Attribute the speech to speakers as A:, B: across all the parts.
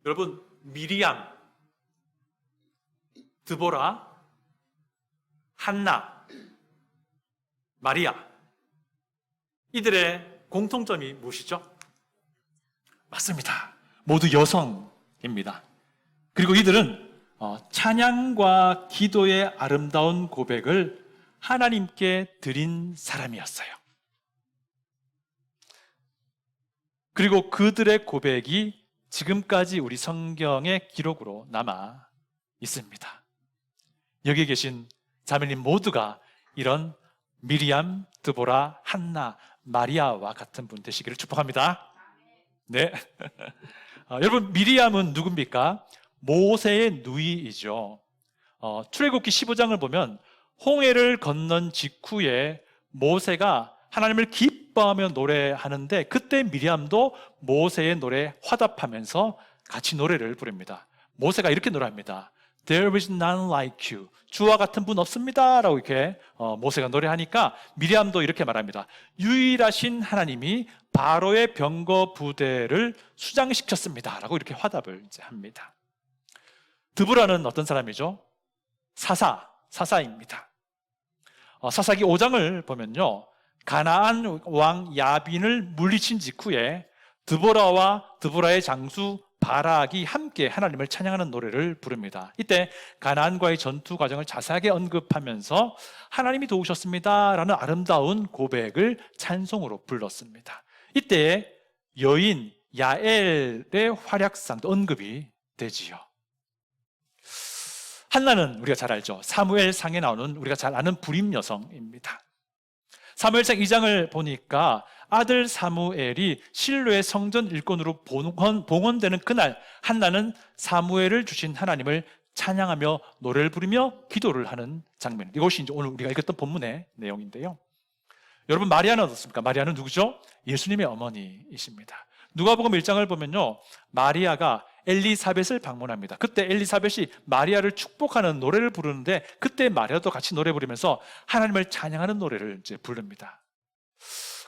A: 여러분, 미리암, 드보라, 한나, 마리아, 이들의 공통점이 무엇이죠? 맞습니다. 모두 여성입니다. 그리고 이들은 찬양과 기도의 아름다운 고백을 하나님께 드린 사람이었어요. 그리고 그들의 고백이 지금까지 우리 성경의 기록으로 남아 있습니다. 여기 계신 자매님 모두가 이런 미리암, 드보라, 한나, 마리아와 같은 분 되시기를 축복합니다. 네. 여러분, 미리암은 누굽니까? 모세의 누이이죠. 출애굽기 15장을 보면 홍해를 건넌 직후에 모세가 하나님을 기뻐하며 노래하는데 그때 미리암도 모세의 노래에 화답하면서 같이 노래를 부릅니다. 모세가 이렇게 노래합니다. There is none like you. 주와 같은 분 없습니다. 라고 이렇게 모세가 노래하니까 미리암도 이렇게 말합니다. 유일하신 하나님이 바로의 병거 부대를 수장시켰습니다. 라고 이렇게 화답을 이제 합니다. 드보라는 어떤 사람이죠? 사사입니다. 사사기 5장을 보면요, 가나안 왕 야빈을 물리친 직후에 드보라와 드보라의 장수 바락이 함께 하나님을 찬양하는 노래를 부릅니다. 이때 가나안과의 전투 과정을 자세하게 언급하면서 하나님이 도우셨습니다 라는 아름다운 고백을 찬송으로 불렀습니다. 이때 여인 야엘의 활약상도 언급이 되지요. 한나는 우리가 잘 알죠. 사무엘상에 나오는 우리가 잘 아는 불임 여성입니다. 사무엘상 2장을 보니까 아들 사무엘이 실로의 성전 일꾼으로 봉헌되는 그날 한나는 사무엘을 주신 하나님을 찬양하며 노래를 부르며 기도를 하는 장면. 이것이 이제 오늘 우리가 읽었던 본문의 내용인데요. 여러분, 마리아는 어떻습니까? 마리아는 누구죠? 예수님의 어머니이십니다. 누가복음 1장을 보면요, 마리아가 엘리사벳을 방문합니다. 그때 엘리사벳이 마리아를 축복하는 노래를 부르는데 그때 마리아도 같이 노래 부르면서 하나님을 찬양하는 노래를 이제 부릅니다.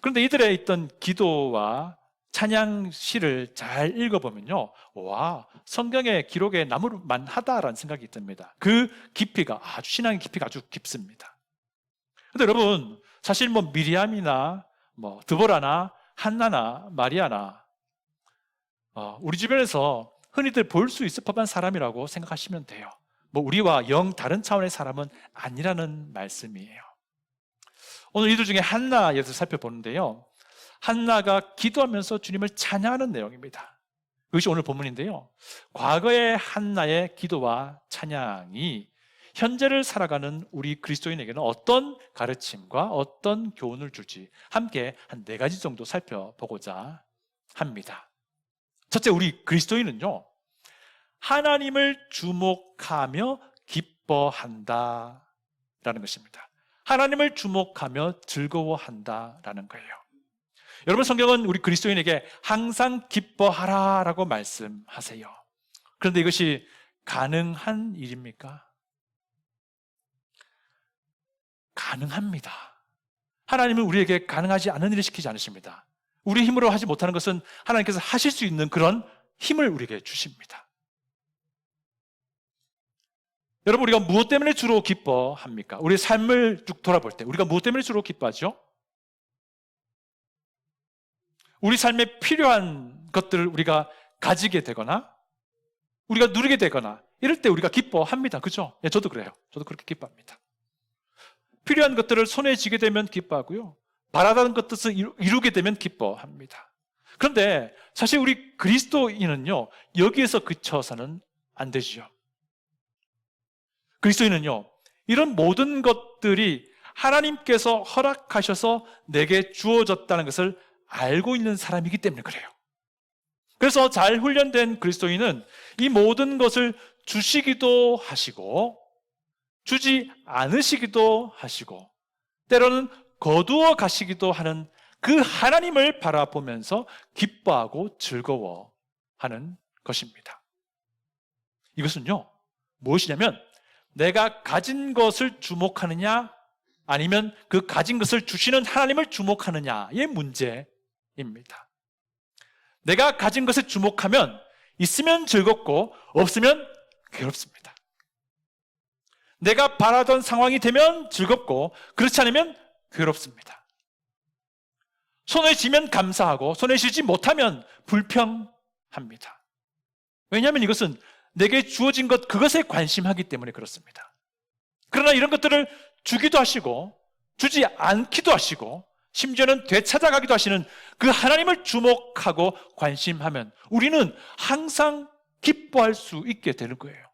A: 그런데 이들의 있던 기도와 찬양 시를 잘 읽어보면요, 와, 성경의 기록에 남을 만하다라는 생각이 듭니다. 그 깊이가 아주, 신앙의 깊이가 아주 깊습니다. 그런데 여러분, 사실 미리암이나 드보라나 한나나 마리아나 우리 주변에서 흔히들 볼 수 있을 법한 사람이라고 생각하시면 돼요. 우리와 영 다른 차원의 사람은 아니라는 말씀이에요. 오늘 이들 중에 한나 예를 들어 살펴보는데요, 한나가 기도하면서 주님을 찬양하는 내용입니다. 그것이 오늘 본문인데요, 과거의 한나의 기도와 찬양이 현재를 살아가는 우리 그리스도인에게는 어떤 가르침과 어떤 교훈을 줄지 함께 한 4가지 정도 살펴보고자 합니다. 첫째, 우리 그리스도인은요, 하나님을 주목하며 기뻐한다라는 것입니다. 하나님을 주목하며 즐거워한다라는 거예요. 여러분, 성경은 우리 그리스도인에게 항상 기뻐하라라고 말씀하세요. 그런데 이것이 가능한 일입니까? 가능합니다. 하나님은 우리에게 가능하지 않은 일을 시키지 않으십니다. 우리 힘으로 하지 못하는 것은 하나님께서 하실 수 있는 그런 힘을 우리에게 주십니다. 여러분, 우리가 무엇 때문에 주로 기뻐합니까? 우리의 삶을 쭉 돌아볼 때 우리가 무엇 때문에 주로 기뻐하죠? 우리 삶에 필요한 것들을 우리가 가지게 되거나 우리가 누리게 되거나 이럴 때 우리가 기뻐합니다. 그죠? 예, 저도 그래요. 저도 그렇게 기뻐합니다. 필요한 것들을 손에 쥐게 되면 기뻐하고요, 바라던 것들을 이루게 되면 기뻐합니다. 그런데 사실 우리 그리스도인은요, 여기에서 그쳐서는 안 되지요. 그리스도인은요, 이런 모든 것들이 하나님께서 허락하셔서 내게 주어졌다는 것을 알고 있는 사람이기 때문에 그래요. 그래서 잘 훈련된 그리스도인은 이 모든 것을 주시기도 하시고 주지 않으시기도 하시고 때로는 거두어 가시기도 하는 그 하나님을 바라보면서 기뻐하고 즐거워하는 것입니다. 이것은요, 무엇이냐면 내가 가진 것을 주목하느냐 아니면 그 가진 것을 주시는 하나님을 주목하느냐의 문제입니다. 내가 가진 것을 주목하면 있으면 즐겁고 없으면 괴롭습니다. 내가 바라던 상황이 되면 즐겁고 그렇지 않으면 괴롭습니다. 손에 쥐면 감사하고 손에 쥐지 못하면 불평합니다. 왜냐하면 이것은 내게 주어진 것, 그것에 관심하기 때문에 그렇습니다. 그러나 이런 것들을 주기도 하시고 주지 않기도 하시고 심지어는 되찾아가기도 하시는 그 하나님을 주목하고 관심하면 우리는 항상 기뻐할 수 있게 되는 거예요.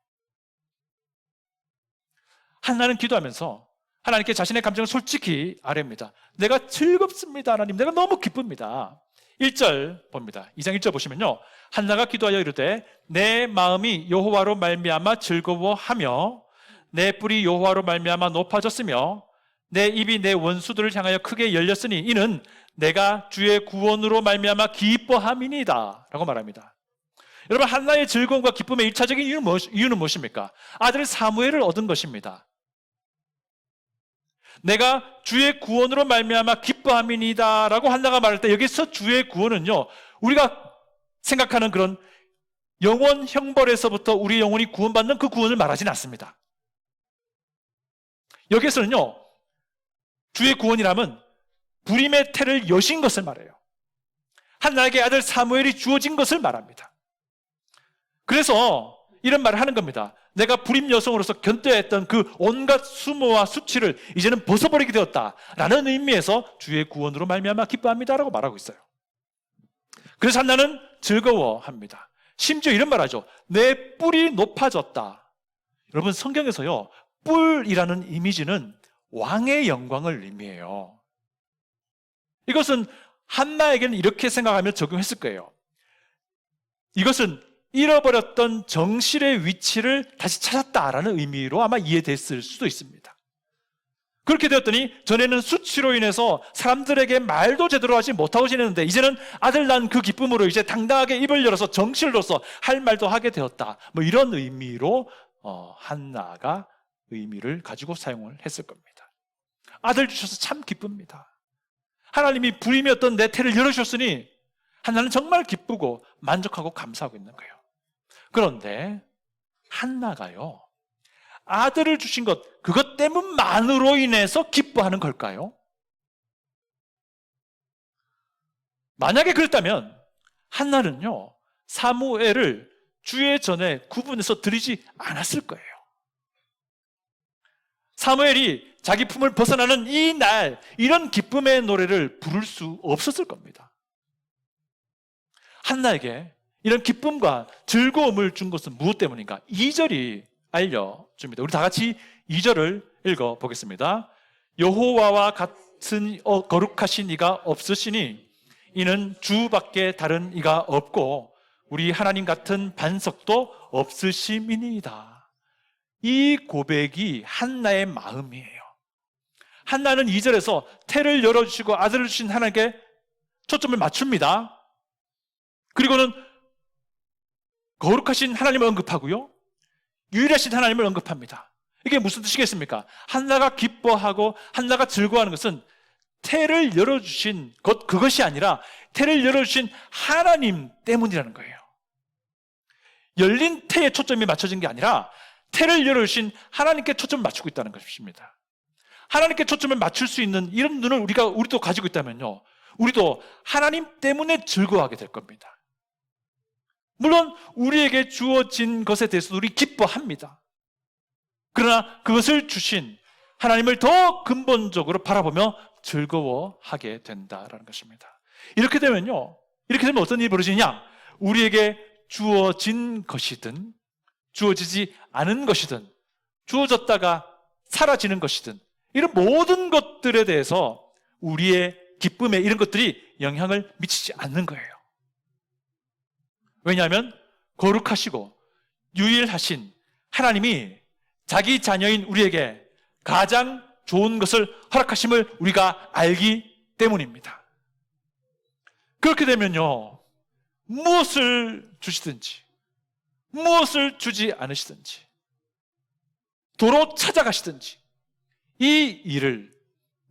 A: 한나는 기도하면서 하나님께 자신의 감정을 솔직히 아뢰입니다. 내가 즐겁습니다, 하나님. 내가 너무 기쁩니다. 1절 봅니다. 2장 1절 보시면요, 한나가 기도하여 이르되 내 마음이 여호와로 말미암아 즐거워하며 내 뿔이 여호와로 말미암아 높아졌으며 내 입이 내 원수들을 향하여 크게 열렸으니 이는 내가 주의 구원으로 말미암아 기뻐함이니이다 라고 말합니다. 여러분, 한나의 즐거움과 기쁨의 1차적인 이유는 무엇입니까? 아들 사무엘을 얻은 것입니다. 내가 주의 구원으로 말미암아 기뻐함이니이다 라고 한나가 말할 때 여기서 주의 구원은요, 우리가 생각하는 그런 영원 형벌에서부터 우리 영혼이 구원받는 그 구원을 말하지는 않습니다. 여기서는요, 주의 구원이라면 불임의 태를 여신 것을 말해요. 한나에게 아들 사무엘이 주어진 것을 말합니다. 그래서 이런 말을 하는 겁니다. 내가 불임 여성으로서 견뎌야 했던 그 온갖 수모와 수치를 이제는 벗어버리게 되었다라는 의미에서 주의 구원으로 말미암아 기뻐합니다라고 말하고 있어요. 그래서 한나는 즐거워합니다. 심지어 이런 말하죠. 내 뿔이 높아졌다. 여러분, 성경에서요, 뿔이라는 이미지는 왕의 영광을 의미해요. 이것은 한나에게는 이렇게 생각하며 적용했을 거예요. 이것은 잃어버렸던 정실의 위치를 다시 찾았다라는 의미로 아마 이해됐을 수도 있습니다. 그렇게 되었더니 전에는 수치로 인해서 사람들에게 말도 제대로 하지 못하고 지냈는데 이제는 아들 낳은 그 기쁨으로 이제 당당하게 입을 열어서 정실로서 할 말도 하게 되었다. 뭐 이런 의미로 한나가 의미를 가지고 사용을 했을 겁니다. 아들 주셔서 참 기쁩니다. 하나님이 불임이었던 내 태를 열어주셨으니 한나는 정말 기쁘고 만족하고 감사하고 있는 거예요. 그런데 한나가요, 아들을 주신 것, 그것 때문만으로 인해서 기뻐하는 걸까요? 만약에 그랬다면 한나는요, 사무엘을 주의 전에 구분해서 드리지 않았을 거예요. 사무엘이 자기 품을 벗어나는 이 날, 이런 기쁨의 노래를 부를 수 없었을 겁니다. 한나에게 이런 기쁨과 즐거움을 준 것은 무엇 때문인가? 2절이 알려줍니다. 우리 다 같이 2절을 읽어보겠습니다. 여호와와 같은 거룩하신 이가 없으시니 이는 주밖에 다른 이가 없고 우리 하나님 같은 반석도 없으심이니이다. 이 고백이 한나의 마음이에요. 한나는 2절에서 태를 열어주시고 아들을 주신 하나님께 초점을 맞춥니다. 그리고는 거룩하신 하나님을 언급하고요, 유일하신 하나님을 언급합니다. 이게 무슨 뜻이겠습니까? 한나가 기뻐하고 한나가 즐거워하는 것은 태를 열어주신 것, 그것이 아니라 태를 열어주신 하나님 때문이라는 거예요. 열린 태에 초점이 맞춰진 게 아니라 태를 열어주신 하나님께 초점을 맞추고 있다는 것입니다. 하나님께 초점을 맞출 수 있는 이런 눈을 우리도 가지고 있다면요, 우리도 하나님 때문에 즐거워하게 될 겁니다. 물론 우리에게 주어진 것에 대해서 우리 기뻐합니다. 그러나 그것을 주신 하나님을 더 근본적으로 바라보며 즐거워하게 된다라는 것입니다. 이렇게 되면 어떤 일이 벌어지냐? 우리에게 주어진 것이든 주어지지 않은 것이든 주어졌다가 사라지는 것이든 이런 모든 것들에 대해서 우리의 기쁨에 이런 것들이 영향을 미치지 않는 거예요. 왜냐하면 거룩하시고 유일하신 하나님이 자기 자녀인 우리에게 가장 좋은 것을 허락하심을 우리가 알기 때문입니다. 그렇게 되면요, 무엇을 주시든지 무엇을 주지 않으시든지 도로 찾아가시든지 이 일을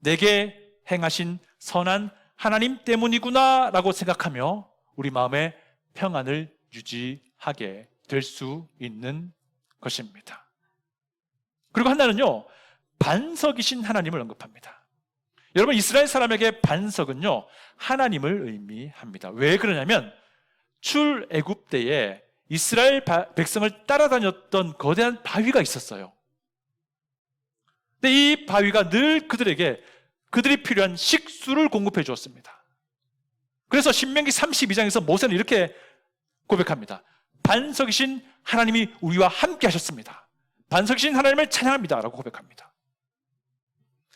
A: 내게 행하신 선한 하나님 때문이구나 라고 생각하며 우리 마음에 평안을 유지하게 하게 될 수 있는 것입니다. 그리고 한나는요, 반석이신 하나님을 언급합니다. 여러분, 이스라엘 사람에게 반석은요, 하나님을 의미합니다. 왜 그러냐면 출애굽 때에 이스라엘 백성을 따라다녔던 거대한 바위가 있었어요. 근데 이 바위가 늘 그들에게 그들이 필요한 식수를 공급해 주었습니다. 그래서 신명기 32장에서 모세는 이렇게 고백합니다. 반석이신 하나님이 우리와 함께 하셨습니다. 반석이신 하나님을 찬양합니다 라고 고백합니다.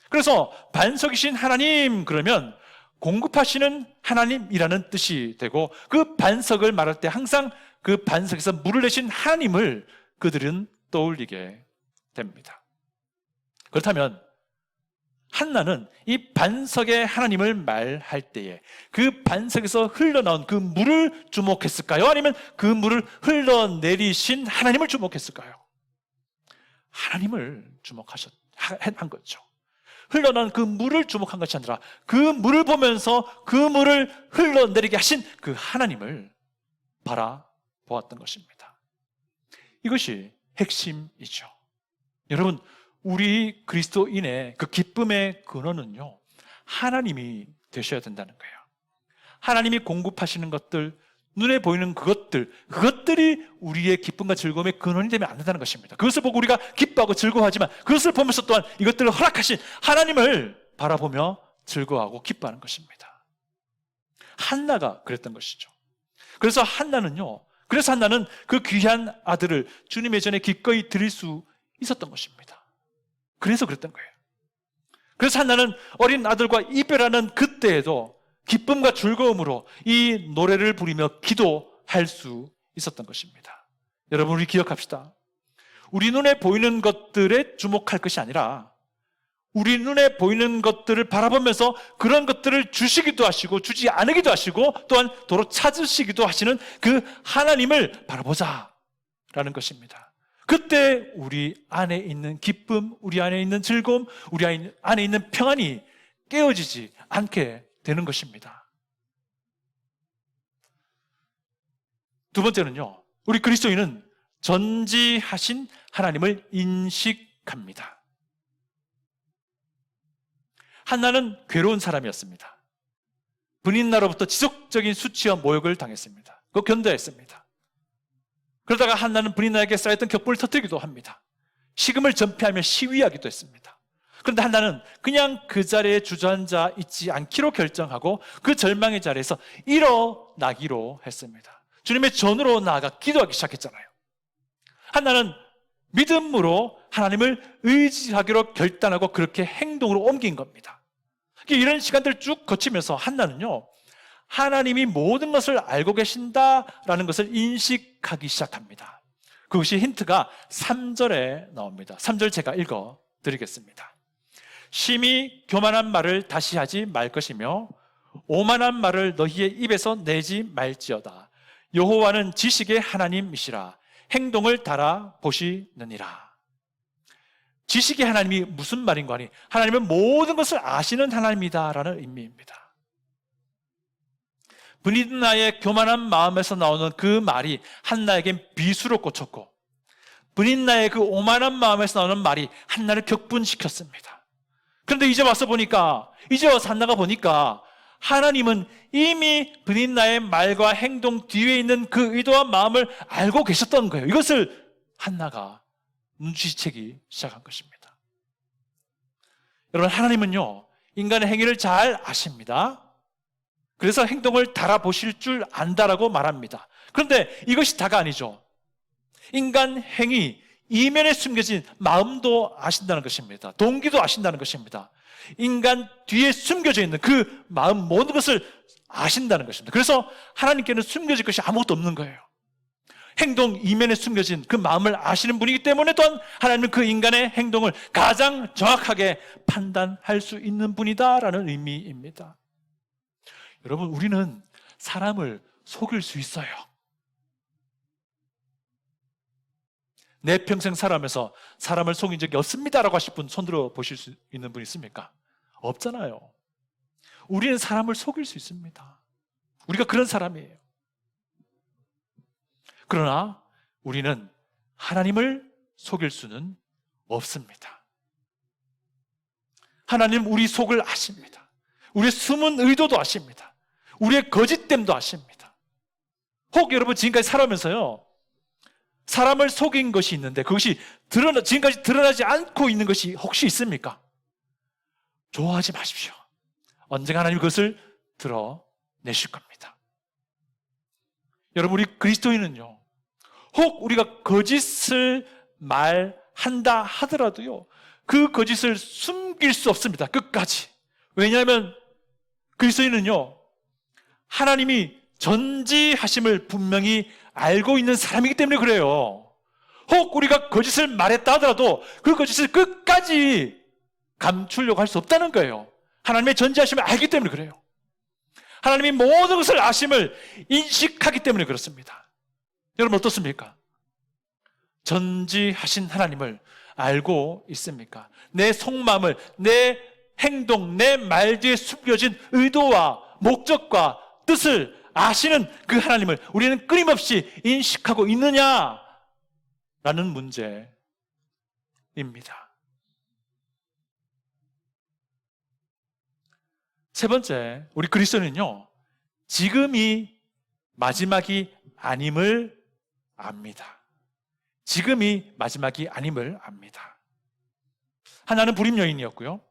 A: 그래서 반석이신 하나님 그러면 공급하시는 하나님이라는 뜻이 되고, 그 반석을 말할 때 항상 그 반석에서 물을 내신 하나님을 그들은 떠올리게 됩니다. 그렇다면 한나는 이 반석의 하나님을 말할 때에 그 반석에서 흘러나온 그 물을 주목했을까요? 아니면 그 물을 흘러내리신 하나님을 주목했을까요? 하나님을 한 거죠. 흘러나온 그 물을 주목한 것이 아니라 그 물을 보면서 그 물을 흘러내리게 하신 그 하나님을 바라보았던 것입니다. 이것이 핵심이죠. 여러분, 우리 그리스도인의 그 기쁨의 근원은요, 하나님이 되셔야 된다는 거예요. 하나님이 공급하시는 것들, 눈에 보이는 그것들이 우리의 기쁨과 즐거움의 근원이 되면 안 된다는 것입니다. 그것을 보고 우리가 기뻐하고 즐거워하지만 그것을 보면서 또한 이것들을 허락하신 하나님을 바라보며 즐거워하고 기뻐하는 것입니다. 한나가 그랬던 것이죠. 그래서 한나는 그 귀한 아들을 주님의 전에 기꺼이 드릴 수 있었던 것입니다. 그래서 그랬던 거예요. 그래서 한나는 어린 아들과 이별하는 그때에도 기쁨과 즐거움으로 이 노래를 부리며 기도할 수 있었던 것입니다. 여러분, 우리 기억합시다. 우리 눈에 보이는 것들에 주목할 것이 아니라 우리 눈에 보이는 것들을 바라보면서 그런 것들을 주시기도 하시고 주지 않으기도 하시고 또한 도로 찾으시기도 하시는 그 하나님을 바라보자라는 것입니다. 그때 우리 안에 있는 기쁨, 우리 안에 있는 즐거움, 우리 안에 있는 평안이 깨어지지 않게 되는 것입니다. 두 번째는요, 우리 그리스도인은 전지하신 하나님을 인식합니다. 한나는 괴로운 사람이었습니다. 분인나로부터 지속적인 수치와 모욕을 당했습니다. 그거 견뎌야 했습니다. 그러다가 한나는 분인나에게 쌓였던 격분을 터뜨리기도 합니다. 식음을 전폐하며 시위하기도 했습니다. 그런데 한나는 그냥 그 자리에 주저앉아 있지 않기로 결정하고 그 절망의 자리에서 일어나기로 했습니다. 주님의 전으로 나아가 기도하기 시작했잖아요. 한나는 믿음으로 하나님을 의지하기로 결단하고 그렇게 행동으로 옮긴 겁니다. 이런 시간들을 쭉 거치면서 한나는요, 하나님이 모든 것을 알고 계신다라는 것을 인식하기 시작합니다. 그것이 힌트가 3절에 나옵니다. 3절 제가 읽어드리겠습니다. 심히 교만한 말을 다시 하지 말 것이며 오만한 말을 너희의 입에서 내지 말지어다. 여호와는 지식의 하나님이시라. 행동을 달아보시느니라. 지식의 하나님이 무슨 말인가 하니 하나님은 모든 것을 아시는 하나님이다라는 의미입니다. 브릿나의 교만한 마음에서 나오는 그 말이 한나에겐 비수로 꽂혔고 브릿나의 그 오만한 마음에서 나오는 말이 한나를 격분시켰습니다. 그런데 이제 와서 한나가 보니까 하나님은 이미 브릿나의 말과 행동 뒤에 있는 그 의도와 마음을 알고 계셨던 거예요. 이것을 한나가 눈치채기 시작한 것입니다. 여러분, 하나님은요, 인간의 행위를 잘 아십니다. 그래서 행동을 달아보실 줄 안다라고 말합니다. 그런데 이것이 다가 아니죠. 인간 행위 이면에 숨겨진 마음도 아신다는 것입니다. 동기도 아신다는 것입니다. 인간 뒤에 숨겨져 있는 그 마음 모든 것을 아신다는 것입니다. 그래서 하나님께는 숨겨질 것이 아무것도 없는 거예요. 행동 이면에 숨겨진 그 마음을 아시는 분이기 때문에 또한 하나님은 그 인간의 행동을 가장 정확하게 판단할 수 있는 분이다라는 의미입니다. 여러분, 우리는 사람을 속일 수 있어요. 내 평생 살아가면서 사람을 속인 적이 없습니다라고 하실 분 손들어 보실 수 있는 분 있습니까? 없잖아요. 우리는 사람을 속일 수 있습니다. 우리가 그런 사람이에요. 그러나 우리는 하나님을 속일 수는 없습니다. 하나님 우리 속을 아십니다. 우리의 숨은 의도도 아십니다. 우리의 거짓됨도 아십니다. 혹 여러분 지금까지 살아오면서요, 사람을 속인 것이 있는데 그것이 지금까지 드러나지 않고 있는 것이 혹시 있습니까? 좋아하지 마십시오. 언젠가 하나님 그것을 드러내실 겁니다. 여러분, 우리 그리스도인은요, 혹 우리가 거짓을 말한다 하더라도요, 그 거짓을 숨길 수 없습니다. 끝까지. 왜냐하면 그리스도인은요, 하나님이 전지하심을 분명히 알고 있는 사람이기 때문에 그래요. 혹 우리가 거짓을 말했다 하더라도 그 거짓을 끝까지 감추려고 할 수 없다는 거예요. 하나님의 전지하심을 알기 때문에 그래요. 하나님이 모든 것을 아심을 인식하기 때문에 그렇습니다. 여러분 어떻습니까? 전지하신 하나님을 알고 있습니까? 내 속마음을, 내 행동, 내 말 뒤에 숨겨진 의도와 목적과 뜻을 아시는 그 하나님을 우리는 끊임없이 인식하고 있느냐라는 문제입니다. 세 번째, 우리 그리스도는요, 지금이 마지막이 아님을 압니다. 지금이 마지막이 아님을 압니다. 하나는 불임 여인이었고요,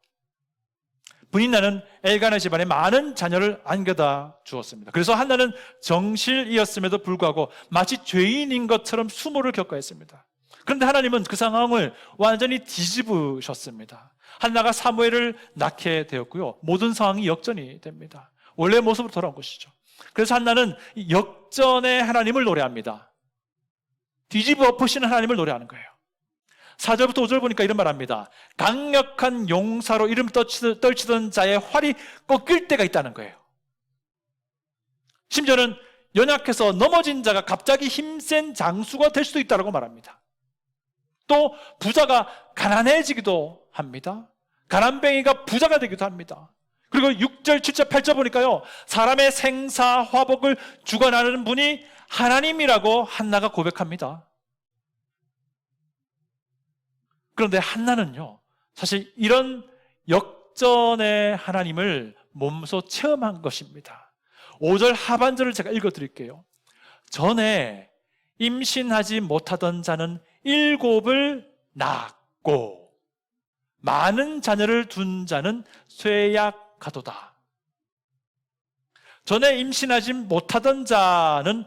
A: 분인나는 엘가나 집안에 많은 자녀를 안겨다 주었습니다. 그래서 한나는 정실이었음에도 불구하고 마치 죄인인 것처럼 수모를 겪어야 했습니다. 그런데 하나님은 그 상황을 완전히 뒤집으셨습니다. 한나가 사무엘을 낳게 되었고요, 모든 상황이 역전이 됩니다. 원래 모습으로 돌아온 것이죠. 그래서 한나는 역전의 하나님을 노래합니다. 뒤집어 엎으시는 하나님을 노래하는 거예요. 4절부터 5절 보니까 이런 말 합니다. 강력한 용사로 이름 떨치던 자의 활이 꺾일 때가 있다는 거예요. 심지어는 연약해서 넘어진 자가 갑자기 힘센 장수가 될 수도 있다고 말합니다. 또 부자가 가난해지기도 합니다. 가난뱅이가 부자가 되기도 합니다. 그리고 6절, 7절, 8절 보니까요, 사람의 생사화복을 주관하는 분이 하나님이라고 한나가 고백합니다. 그런데 한나는요, 사실 이런 역전의 하나님을 몸소 체험한 것입니다. 5절 하반절을 제가 읽어드릴게요. 전에 임신하지 못하던 자는 7을 낳았고 많은 자녀를 둔 자는 쇠약하도다. 전에 임신하지 못하던 자는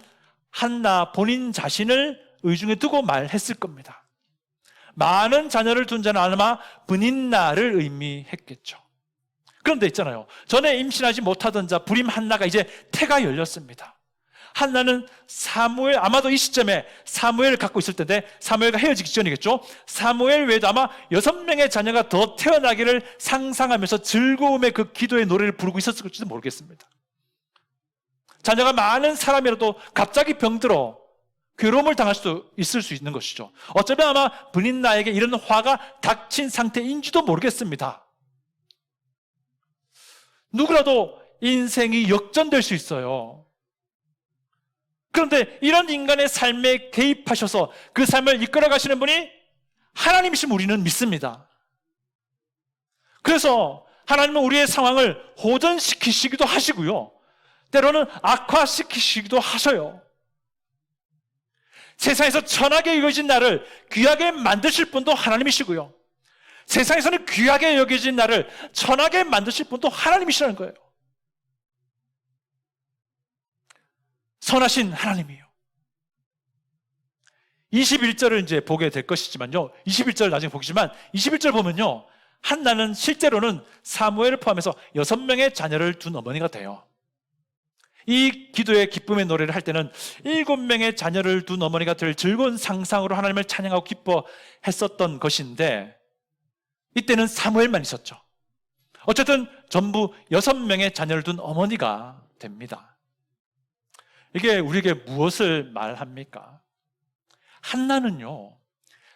A: 한나 본인 자신을 의중에 두고 말했을 겁니다. 많은 자녀를 둔 자는 아마 분인나를 의미했겠죠. 그런데 있잖아요, 전에 임신하지 못하던 자 불임 한나가 이제 태가 열렸습니다. 한나는 사무엘, 아마도 이 시점에 사무엘을 갖고 있을 텐데, 사무엘과 헤어지기 전이겠죠. 사무엘 외에도 아마 6명의 자녀가 더 태어나기를 상상하면서 즐거움의 그 기도의 노래를 부르고 있었을지도 모르겠습니다. 자녀가 많은 사람이라도 갑자기 병들어 괴로움을 당할 수 있을 수 있는 것이죠. 어쩌면 아마 분인나에게 이런 화가 닥친 상태인지도 모르겠습니다. 누구라도 인생이 역전될 수 있어요. 그런데 이런 인간의 삶에 개입하셔서 그 삶을 이끌어 가시는 분이 하나님이심 우리는 믿습니다. 그래서 하나님은 우리의 상황을 호전시키시기도 하시고요, 때로는 악화시키시기도 하셔요. 세상에서 천하게 여겨진 나를 귀하게 만드실 분도 하나님이시고요, 세상에서는 귀하게 여겨진 나를 천하게 만드실 분도 하나님이시라는 거예요. 선하신 하나님이에요. 21절을 이제 보게 될 것이지만요, 21절 나중에 보겠지만 21절 보면요, 한나는 실제로는 사무엘을 포함해서 6명의 자녀를 둔 어머니가 돼요. 이 기도의 기쁨의 노래를 할 때는 7명의 자녀를 둔 어머니가 될 즐거운 상상으로 하나님을 찬양하고 기뻐했었던 것인데, 이때는 사무엘만 있었죠. 어쨌든 전부 6명의 자녀를 둔 어머니가 됩니다. 이게 우리에게 무엇을 말합니까? 한나는요,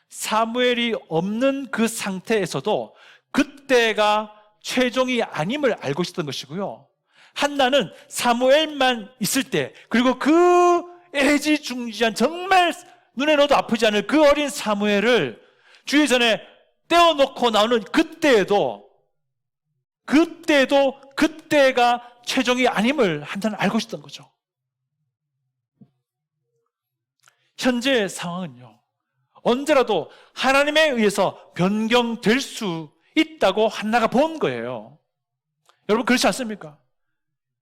A: 사무엘이 없는 그 상태에서도 그때가 최종이 아님을 알고 있었던 것이고요, 한나는 사무엘만 있을 때, 그리고 그 애지중지한 정말 눈에 넣어도 아프지 않을 그 어린 사무엘을 주의 전에 떼어놓고 나오는 그때가 최종이 아님을 한자는 알고 있었던 거죠. 현재의 상황은요, 언제라도 하나님에 의해서 변경될 수 있다고 한나가 본 거예요. 여러분 그렇지 않습니까?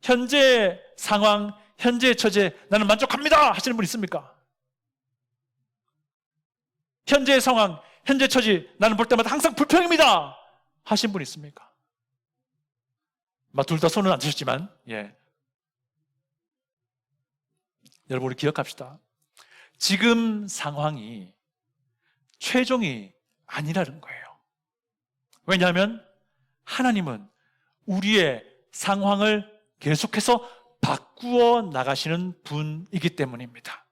A: 현재 상황, 현재의 처지에 나는 만족합니다 하시는 분 있습니까? 현재의 상황, 현재 처지 나는 볼 때마다 항상 불평입니다 하신 분 있습니까? 둘 다 손은 안 드셨지만, 여러분 우리 기억합시다. 지금 상황이 최종이 아니라는 거예요. 왜냐하면 하나님은 우리의 상황을 계속해서 바꾸어 나가시는 분이기 때문입니다.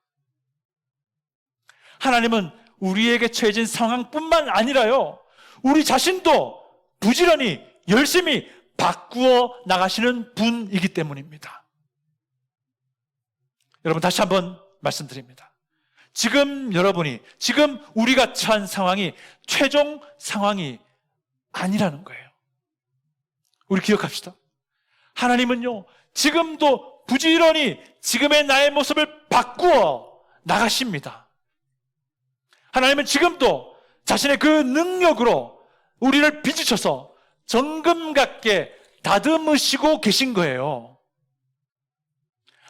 A: 하나님은 우리에게 처해진 상황뿐만 아니라요, 우리 자신도 부지런히 열심히 바꾸어 나가시는 분이기 때문입니다. 여러분 다시 한번 말씀드립니다. 지금 우리가 처한 상황이 최종 상황이 아니라는 거예요. 우리 기억합시다. 하나님은요, 지금도 부지런히 지금의 나의 모습을 바꾸어 나가십니다. 하나님은 지금도 자신의 그 능력으로 우리를 빚으셔서 정금 같게 다듬으시고 계신 거예요.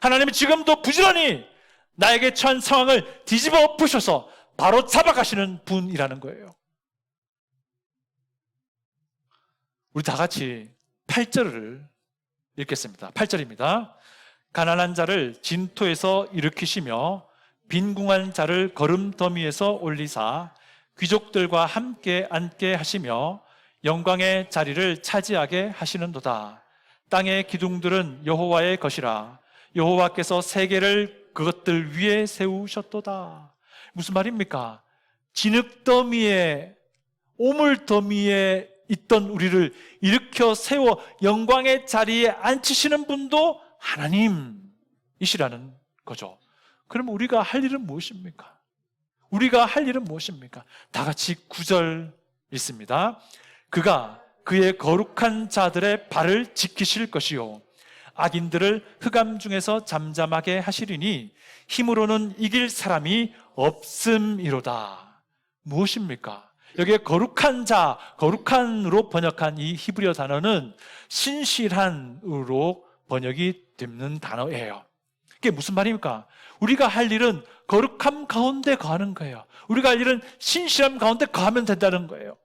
A: 하나님은 지금도 부지런히 나에게 처한 상황을 뒤집어 엎으셔서 바로 잡아가시는 분이라는 거예요. 우리 다 같이 8절을 읽겠습니다. 8절입니다. 가난한 자를 진토에서 일으키시며 빈궁한 자를 거름더미에서 올리사 귀족들과 함께 앉게 하시며 영광의 자리를 차지하게 하시는도다. 땅의 기둥들은 여호와의 것이라. 여호와께서 세계를 그것들 위에 세우셨도다. 무슨 말입니까? 진흙더미에, 오물더미에 있던 우리를 일으켜 세워 영광의 자리에 앉히시는 분도 하나님이시라는 거죠. 그럼 우리가 할 일은 무엇입니까? 다 같이 9절 읽습니다. 그가 그의 거룩한 자들의 발을 지키실 것이요 악인들을 흑암 중에서 잠잠하게 하시리니 힘으로는 이길 사람이 없음이로다. 무엇입니까? 여기에 거룩한 자, 거룩한으로 번역한 이 히브리어 단어는 신실한으로 번역이 되는 단어예요. 이게 무슨 말입니까? 우리가 할 일은 거룩함 가운데 거하는 거예요. 우리가 할 일은 신실함 가운데 거하면 된다는 거예요.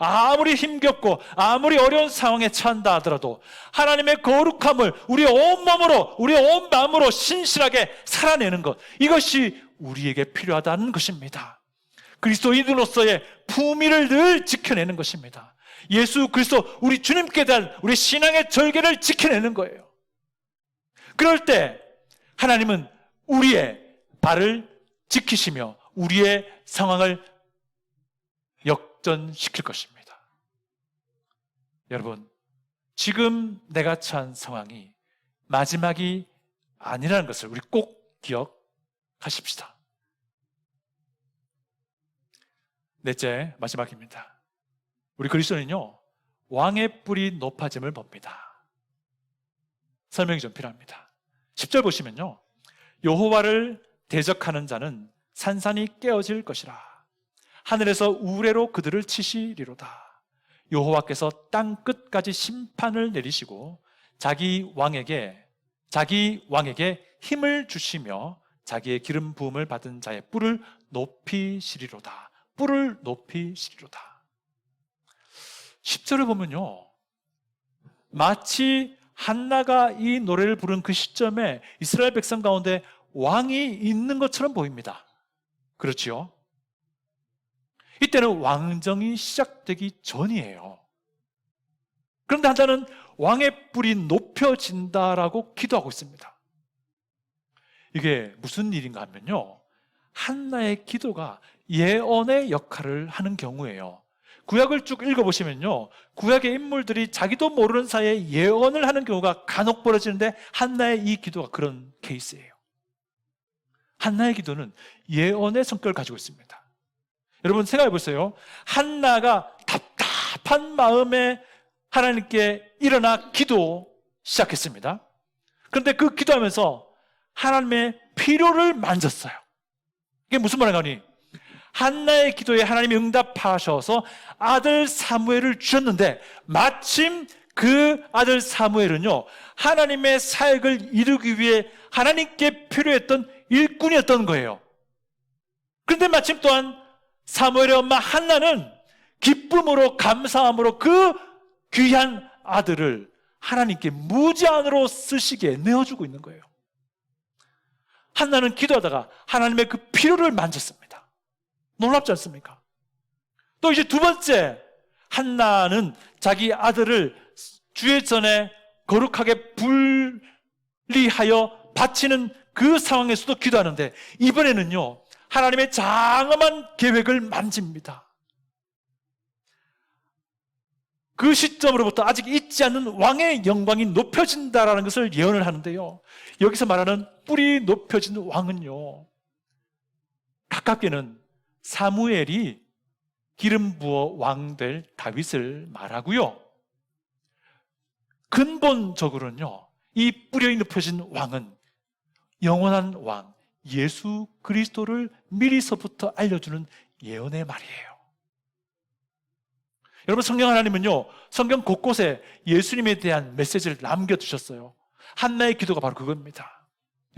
A: 아무리 힘겹고 아무리 어려운 상황에 처한다 하더라도 하나님의 거룩함을 우리의 온 몸으로, 우리의 온 마음으로 신실하게 살아내는 것, 이것이 우리에게 필요하다는 것입니다. 그리스도인으로서의 품위를 늘 지켜내는 것입니다. 예수 그리스도 우리 주님께 대한 우리 신앙의 절개를 지켜내는 거예요. 그럴 때 하나님은 우리의 발을 지키시며 우리의 상황을 역전시킬 것입니다. 여러분, 지금 내가 처한 상황이 마지막이 아니라는 것을 우리 꼭 기억하십시다. 넷째, 마지막입니다. 우리 그리스도는요, 왕의 뿔이 높아짐을 봅니다. 설명이 좀 필요합니다. 10절 보시면요, 여호와를 대적하는 자는 산산이 깨어질 것이라. 하늘에서 우레로 그들을 치시리로다. 여호와께서 땅 끝까지 심판을 내리시고 자기 왕에게 힘을 주시며 자기의 기름 부음을 받은 자의 뿔을 높이시리로다. 뿔을 높이시리로다. 10절을 보면요, 마치 한나가 이 노래를 부른 그 시점에 이스라엘 백성 가운데 왕이 있는 것처럼 보입니다. 그렇지요? 이때는 왕정이 시작되기 전이에요. 그런데 한나는 왕의 뿔이 높여진다라고 기도하고 있습니다. 이게 무슨 일인가 하면요, 한나의 기도가 예언의 역할을 하는 경우예요. 구약을 쭉 읽어보시면요, 구약의 인물들이 자기도 모르는 사이에 예언을 하는 경우가 간혹 벌어지는데 한나의 이 기도가 그런 케이스예요. 한나의 기도는 예언의 성격을 가지고 있습니다. 여러분 생각해 보세요. 한나가 답답한 마음에 하나님께 일어나 기도 시작했습니다. 그런데 그 기도하면서 하나님의 필요를 만졌어요. 이게 무슨 말인가 하니, 한나의 기도에 하나님이 응답하셔서 아들 사무엘을 주셨는데, 마침 그 아들 사무엘은요, 하나님의 사역을 이루기 위해 하나님께 필요했던 일꾼이었던 거예요. 그런데 마침 또한 사무엘의 엄마 한나는 기쁨으로, 감사함으로 그 귀한 아들을 하나님께 무제한으로 쓰시기에 내어주고 있는 거예요. 한나는 기도하다가 하나님의 그 필요를 만졌습니다. 놀랍지 않습니까? 또 이제 두 번째, 한나는 자기 아들을 주의 전에 거룩하게 분리하여 바치는 그 상황에서도 기도하는데, 이번에는요, 하나님의 장엄한 계획을 만집니다. 그 시점으로부터 아직 잊지 않는 왕의 영광이 높여진다라는 것을 예언을 하는데요, 여기서 말하는 뿔이 높여진 왕은요, 가깝게는 사무엘이 기름 부어 왕 될 다윗을 말하고요, 근본적으로는요, 이 뿔이 높여진 왕은 영원한 왕 예수 그리스도를 미리서부터 알려주는 예언의 말이에요. 여러분, 성경 하나님은요, 성경 곳곳에 예수님에 대한 메시지를 남겨두셨어요. 한나의 기도가 바로 그겁니다.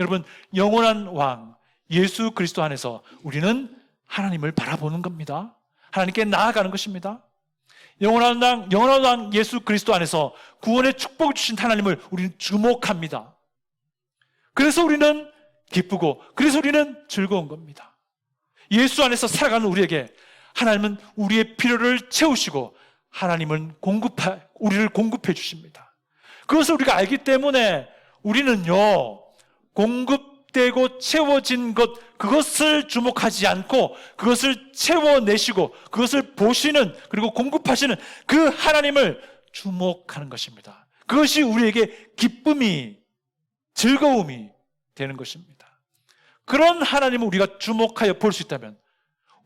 A: 여러분, 영원한 왕 예수 그리스도 안에서 우리는 하나님을 바라보는 겁니다. 하나님께 나아가는 것입니다. 영원한 왕 예수 그리스도 안에서 구원의 축복을 주신 하나님을 우리는 주목합니다. 그래서 우리는 기쁘고, 그래서 우리는 즐거운 겁니다. 예수 안에서 살아가는 우리에게 하나님은 우리의 필요를 채우시고 하나님은 우리를 공급해 주십니다. 그것을 우리가 알기 때문에 우리는요, 공급되고 채워진 것, 그것을 주목하지 않고 그것을 채워내시고 그것을 보시는, 그리고 공급하시는 그 하나님을 주목하는 것입니다. 그것이 우리에게 기쁨이, 즐거움이 되는 것입니다. 그런 하나님을 우리가 주목하여 볼 수 있다면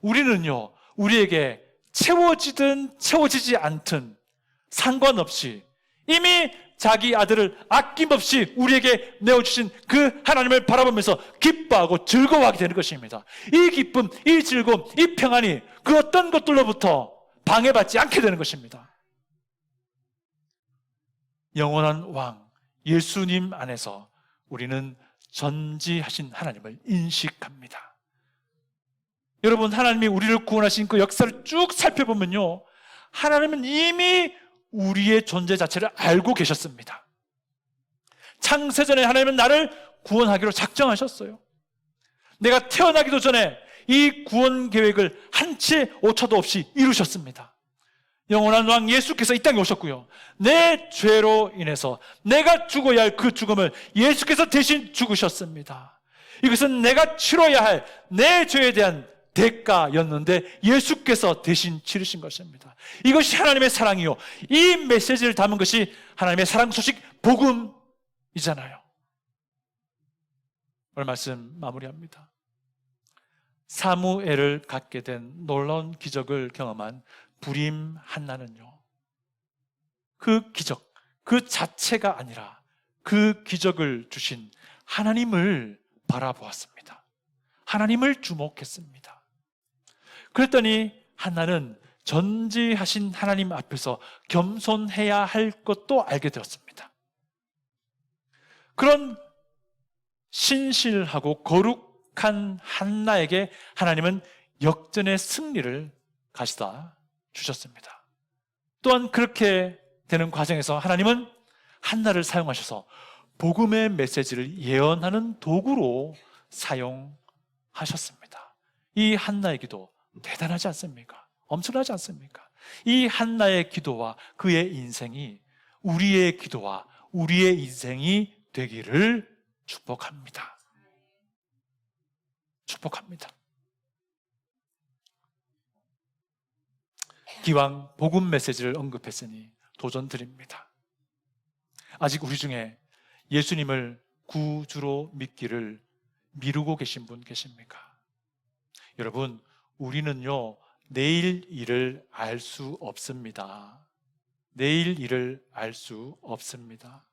A: 우리는요, 우리에게 채워지든 채워지지 않든 상관없이 이미 자기 아들을 아낌없이 우리에게 내어주신 그 하나님을 바라보면서 기뻐하고 즐거워하게 되는 것입니다. 이 기쁨, 이 즐거움, 이 평안이 그 어떤 것들로부터 방해받지 않게 되는 것입니다. 영원한 왕 예수님 안에서 우리는 전지하신 하나님을 인식합니다. 여러분, 하나님이 우리를 구원하신 그 역사를 쭉 살펴보면요, 하나님은 이미 우리의 존재 자체를 알고 계셨습니다. 창세전에 하나님은 나를 구원하기로 작정하셨어요. 내가 태어나기도 전에 이 구원 계획을 한 채 오차도 없이 이루셨습니다. 영원한 왕 예수께서 이 땅에 오셨고요, 내 죄로 인해서 내가 죽어야 할 그 죽음을 예수께서 대신 죽으셨습니다. 이것은 내가 치러야 할 내 죄에 대한 대가였는데 예수께서 대신 치르신 것입니다. 이것이 하나님의 사랑이요, 이 메시지를 담은 것이 하나님의 사랑 소식 복음이잖아요. 오늘 말씀 마무리합니다. 사무엘을 갖게 된 놀라운 기적을 경험한 불임 한나는요, 그 기적 그 자체가 아니라 그 기적을 주신 하나님을 바라보았습니다. 하나님을 주목했습니다. 그랬더니 한나는 전지하신 하나님 앞에서 겸손해야 할 것도 알게 되었습니다. 그런 신실하고 거룩한 한나에게 하나님은 역전의 승리를 가져다 주셨습니다. 또한 그렇게 되는 과정에서 하나님은 한나를 사용하셔서 복음의 메시지를 예언하는 도구로 사용하셨습니다. 이 한나의 기도 대단하지 않습니까? 엄청나지 않습니까? 이 한나의 기도와 그의 인생이 우리의 기도와 우리의 인생이 되기를 축복합니다. 축복합니다. 기왕 복음 메시지를 언급했으니 도전 드립니다. 아직 우리 중에 예수님을 구주로 믿기를 미루고 계신 분 계십니까? 여러분, 우리는요, 내일 일을 알 수 없습니다. 내일 일을 알 수 없습니다.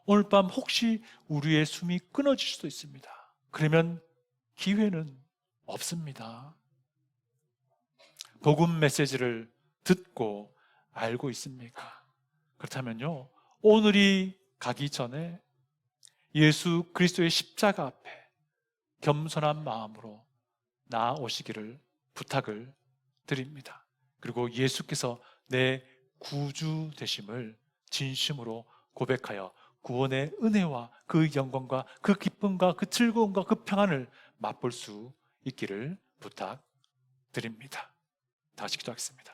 A: 오늘 밤 혹시 우리의 숨이 끊어질 수도 있습니다. 그러면 기회는 없습니다. 복음 메시지를 듣고 알고 있습니까? 그렇다면요, 오늘이 가기 전에 예수 그리스도의 십자가 앞에 겸손한 마음으로 나아오시기를 부탁을 드립니다. 그리고 예수께서 내 구주 되심을 진심으로 고백하여 구원의 은혜와 그 영광과 그 기쁨과 그 즐거움과 그 평안을 맛볼 수 있기를 부탁드립니다. 다시 기도하겠습니다.